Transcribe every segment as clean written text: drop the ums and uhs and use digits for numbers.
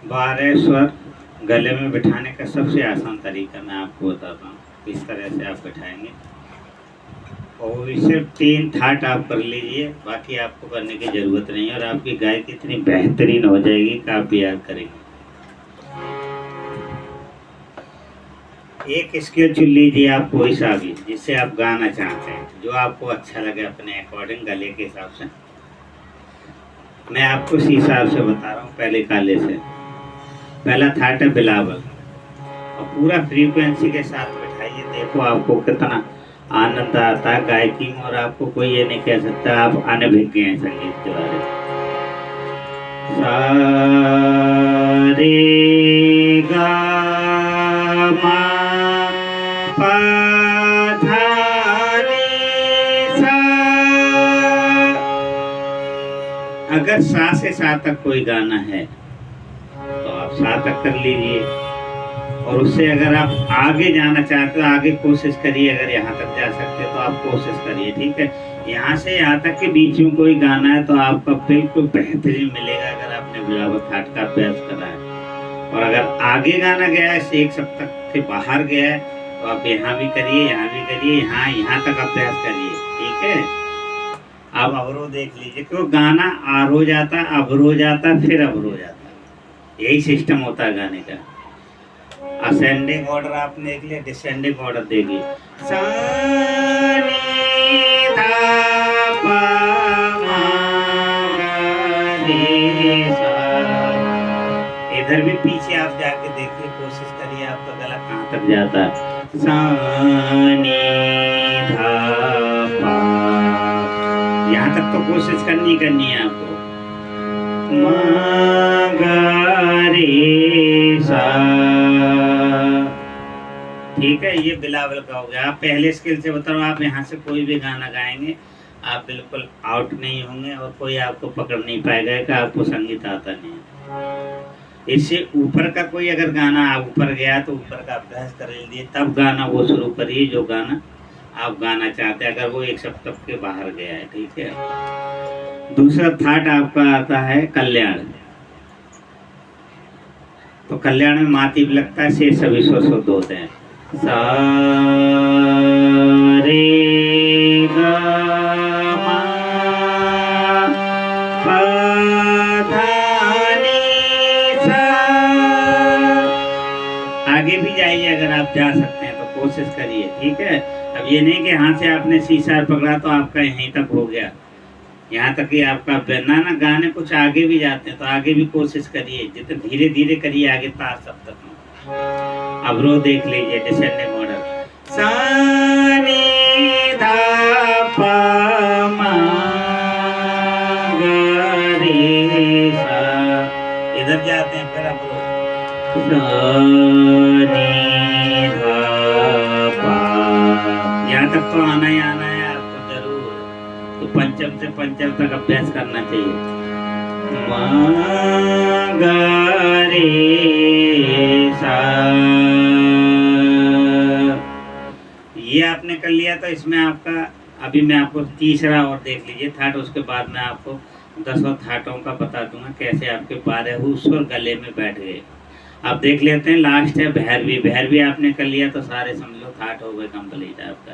12 स्वर गले में बिठाने का सबसे आसान तरीका मैं आपको बताता हूँ। इस तरह से आप बिठाएंगे और इसे 3 थाट आप कर लीजिए, बाकी आपको करने की ज़रूरत नहीं है और आपकी गायकी इतनी बेहतरीन हो जाएगी कि आप याद करेंगे। एक स्केल चुन लीजिए आप कोई सा भी जिससे आप गाना चाहते हैं, जो आपको अच्छा लगे अपने अकॉर्डिंग गले के हिसाब से। मैं आपको इसी हिसाब से बता रहा हूँ। पहले काले से पहला थाट है बिलावल और पूरा फ्रीक्वेंसी के साथ बैठाइए। देखो आपको कितना आनंद आता है गायकी में और आपको कोई ये नहीं कह सकता आप आने भिग गए हैं संगीत के बारे में। सा रे गा मा पा धा नी सा। अगर सा से सा तक कोई गाना है तो आप सा तक कर लीजिए और उससे अगर आप आगे जाना चाहते हो आगे कोशिश करिए। अगर यहाँ तक जा सकते तो आप कोशिश करिए, ठीक है। यहाँ से यहाँ तक के बीच में कोई गाना है तो आपका बिल्कुल बेहतरीन मिलेगा अगर आपने बिलावल थाट का अभ्यास करा है। और अगर आगे गाना गया है एक सप्तक से बाहर गया है तो आप यहाँ भी करिए, यहाँ भी करिए, यहाँ तक अभ्यास करिए, ठीक है। अब अवरोह देख लीजिए, क्यों गाना आरोह जाता, अवरोह जाता, फिर अवरोह जाता। यही सिस्टम होता है गाने का। असेंडिंग ऑर्डर आपने देख लिया, डिसेंडिंग ऑर्डर देखिए। सा नी धा पा मा गा रे सा। इधर भी पीछे आप जाके देखिए, कोशिश करिए आपका गला कहाँ तक जाता है। सा नी धा पा, यहाँ तक तो कोशिश करनी है आपको। मा गा रे सा, ठीक है। ये बिलावल का हो गया। आप पहले स्केल से बताओ, आप यहाँ से कोई भी गाना गाएंगे आप बिल्कुल आउट नहीं होंगे और कोई आपको पकड़ नहीं पाएगा कि आपको संगीत आता नहीं है। इससे ऊपर का कोई अगर गाना आप ऊपर गया तो ऊपर का अभ्यास कर लीजिए, तब गाना वो शुरू करिए जो गाना आप गाना चाहते हैं, अगर वो एक सप्तक के बाहर गया है, ठीक है। दूसरा थाट आपका आता है कल्याण। तो कल्याण में माती लगता है, शेष सभी स्वर शुद्ध होते हैं। सा रे गा मा पा धा नी सा। आगे भी जाइए, अगर आप जा सकते हैं तो कोशिश करिए, ठीक है। अब ये नहीं कि हाथ से आपने सीसा पकड़ा तो आपका यहीं तक हो गया, यहाँ तक कि आपका ना गाने कुछ आगे भी जाते हैं तो आगे भी कोशिश करिए, जितने धीरे धीरे करिए आगे तार सब तक। अवरोह देख लीजिए, डिसेंडिंग ऑर्डर। सा नी धा पा मा गा रे सा। इधर जाते हैं फिर अवरोह। सा नी धा पा, यहाँ तक तो आना ही आना है आपको जरूर। तो पंचम से पंचम तक अभ्यास करना चाहिए। मा गा रे सा। ये आपने कर लिया तो इसमें आपका, अभी मैं आपको तीसरा और देख लीजिए थाट, उसके बाद मैं आपको 10 थाटों का बता दूंगा कैसे आपके 12 स्वर गले में बैठ गए। आप देख लेते हैं। लास्ट है भैरवी। भैरवी आपने कर लिया तो सारे समझ लो थाट हो गए कंप्लीट आपका।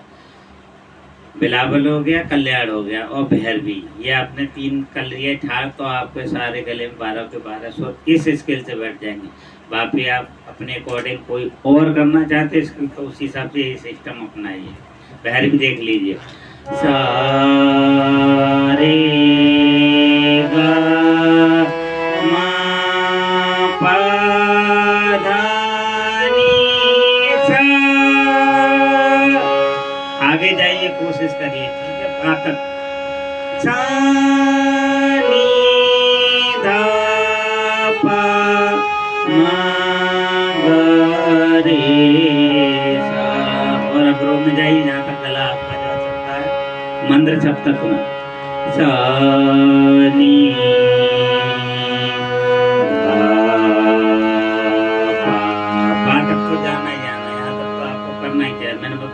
बिलावल हो गया, कल्याण हो गया और भैरवी, ये आपने 3 कर लिए ठाट तो आपके सारे गले में 12 के 12 स्वर इस स्केल से बैठ जाएंगे। बाकी आप अपने अकॉर्डिंग कोई और करना चाहते हैं स्केल तो उस हिसाब से यही सिस्टम अपनाइए। भैरवी देख लीजिए। सा रे गा मा पा धा नी सा। आगे जाइए, कोशिश करिए, ठीक है। पा तक। सा नी धा पा मा गा रे सा। और अवरोह में जाइए जहाँ तक गला आपका जा सकता है, मंद्र सप्तक में। सा नी धा पा तक तो जाना ही जाना, यहाँ तक तो आपको करना ही चाहिए। मैंने पा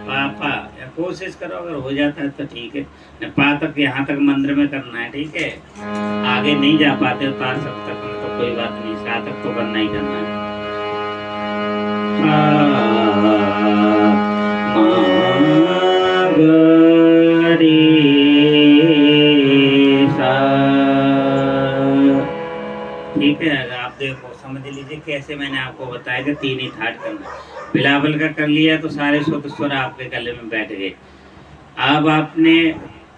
पा पा कोशिश करो, अगर हो जाता है तो ठीक है। न पा तक यहाँ तक मंत्र में करना है, ठीक है। आगे नहीं जा पाते उतार सब तक में तो कोई बात नहीं, सा तक तो करना ही करना है। ठीक है, अगर आप देखो समझ लीजिए कैसे मैंने आपको बताया कि 3 ही थाट करना। बिलावल का कर लिया तो सारे शुद्ध स्वर आपके गले में बैठ गए। अब आपने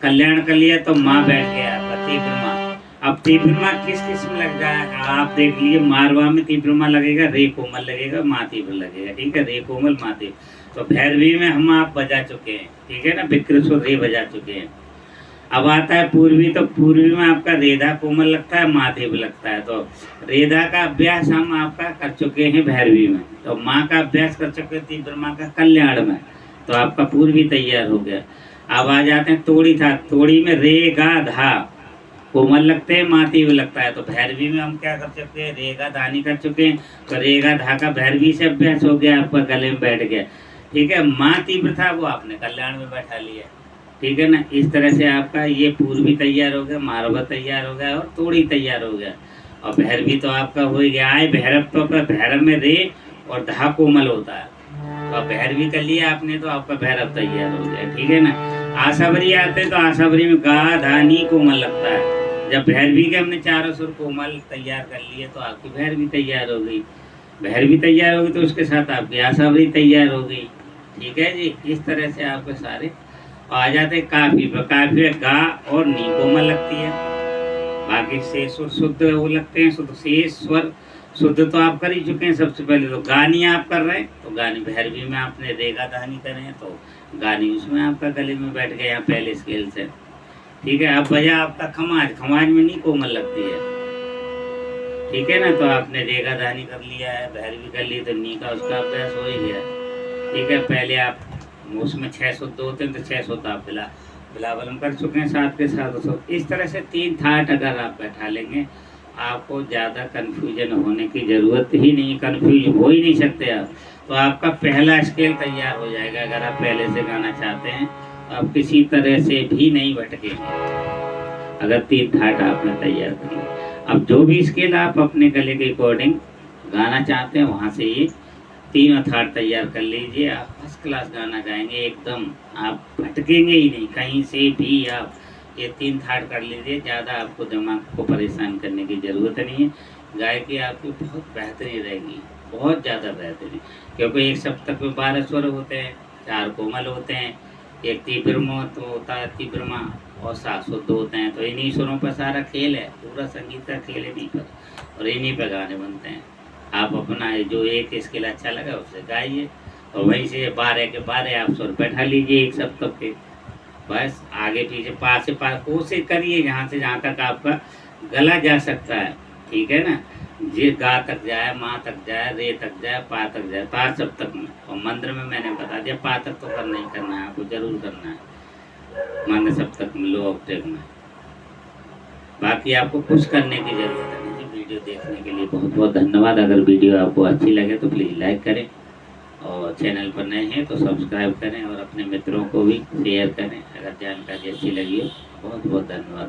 कल्याण कर लिया तो माँ बैठ गया आपका तीव्र माँ। अब तीव्र माँ किस किस में लग जाएगा आप देख लीजिए। मारवा में तीव्र माँ लगेगा, रे कोमल लगेगा, माँ तीव्र लगेगा, ठीक है। रे कोमल माँ तीव्र। तो भैरवी में हम आप बजा चुके हैं, ठीक है ना। विकृत स्वर रे बजा चुके हैं। अब आता है पूर्वी, तो पूर्वी में आपका रेधा कोमल लगता है, माँ तीव्र लगता है। तो रेधा का अभ्यास हम आपका कर चुके हैं भैरवी में, तो माँ का अभ्यास कर चुके हैं तीव्र माँ का कल्याण में, तो आपका पूर्वी तैयार हो गया। अब आ जाते हैं तोड़ी था। तोड़ी में रे गा धा कोमल लगते हैं, माँ तीव्र लगता है। तो भैरवी में हम क्या कर चुके हैं, रेगा धानी कर चुके हैं। तो रेगा धा का भैरवी से अभ्यास हो गया, आपका गले में बैठ गया, ठीक है। माँ तीव्र था वो आपने कल्याण में बैठा लिया, ठीक है ना। इस तरह से आपका ये पूर्वी तैयार हो गया, मारवा तैयार हो गया और तोड़ी तैयार हो गया। और भैरवी तो आपका हो ही गया। आए भैरव, तो आपका भैरव में रे और धा कोमल होता है, तो आप भैरवी कर लिया आपने, तो आपका भैरव तैयार हो गया, ठीक है ना। आसावरी आते हैं तो आसावरी में गा धा नी कोमल लगता है। जब भैरवी के हमने चारों सुर कोमल तैयार कर लिए तो आपकी भैरवी तैयार हो गई। भैरवी तैयार होगी तो उसके साथ आपकी आसावरी तैयार हो गई, ठीक है जी। इस तरह से आपके सारे आ जाते हैं। काफी पर काफी में गा और नी कोमल लगती है, बाकी शेष स्वर शुद्ध वो लगते हैं। शुद्ध शेष स्वर शुद्ध तो आप कर ही चुके हैं सबसे पहले। तो गानी आप कर रहे हैं तो गानी भैरवी में आपने रेगा धानी करे हैं, तो गानी उसमें आपका गले में बैठ गया यहाँ पहले स्केल से, ठीक है। अब बजा आपका खमाज। खमाज में नी कोमल लगती है, ठीक है ना। तो आपने रेगा धानी कर लिया है, भैरवी कर ली, तो नी का उसका अभ्यास हो ही गया, ठीक है। पहले आप उसमें 6 शुद्ध होते हैं तो 6 शुद्ध आप बिलावल में कर चुके हैं, साथ के साथ। तो इस तरह से 3 थाट अगर आप बैठा लेंगे, आपको ज़्यादा कन्फ्यूजन होने की ज़रूरत ही नहीं, कन्फ्यूज हो ही नहीं सकते आप। तो आपका पहला स्केल तैयार हो जाएगा। अगर आप पहले से गाना चाहते हैं तो आप किसी तरह से भी नहीं भटकेंगे, अगर 3 थाट आपने तैयार कर लिया। अब जो भी स्केल आप अपने गले के अकॉर्डिंग गाना चाहते हैं वहाँ से ये 3 थाट तैयार कर लीजिए। आप फर्स्ट क्लास गाना गाएंगे एकदम, आप भटकेंगे ही नहीं कहीं से भी। आप ये 3 थाट कर लीजिए, ज़्यादा आपको दिमाग को परेशान करने की ज़रूरत नहीं है। गायकी आपकी बहुत बेहतरीन रहेगी, बहुत ज़्यादा बेहतरीन, क्योंकि एक सप्तक में 12 स्वर होते हैं, 4 कोमल होते हैं, एक तीव्र तो होता है तीव्र माँ, और 7 शुद्ध होते हैं। तो इन्हीं स्वरों पर सारा खेल है, पूरा संगीत का खेल है इन्हीं पर, और इन्हीं पर गाने बनते हैं। आप अपना जो एक स्केल अच्छा लगा उससे गाइए, और वहीं से 12 के 12 आप स्वर बैठा लीजिए एक सप्तक के। बस आगे पीछे पास से पास कोशिश करिए जहाँ से जहाँ तक आपका गला जा सकता है, ठीक है ना। जे गा तक जाए, माँ तक जाए, रे तक जाए, पा तक जाए, तार सप्तक में। और मंत्र में मैंने बता दिया पा तक तो करना ही करना है, आपको जरूर करना है मंत्र सप्तक में, लो ऑक्टेव में। बाकी आपको कुछ करने की जरूरत नहीं है। वीडियो देखने के लिए बहुत बहुत धन्यवाद। अगर वीडियो आपको अच्छी लगे तो प्लीज़ लाइक करें, और चैनल पर नए हैं तो सब्सक्राइब करें, और अपने मित्रों को भी शेयर करें अगर जानकारी अच्छी लगी हो। बहुत बहुत धन्यवाद।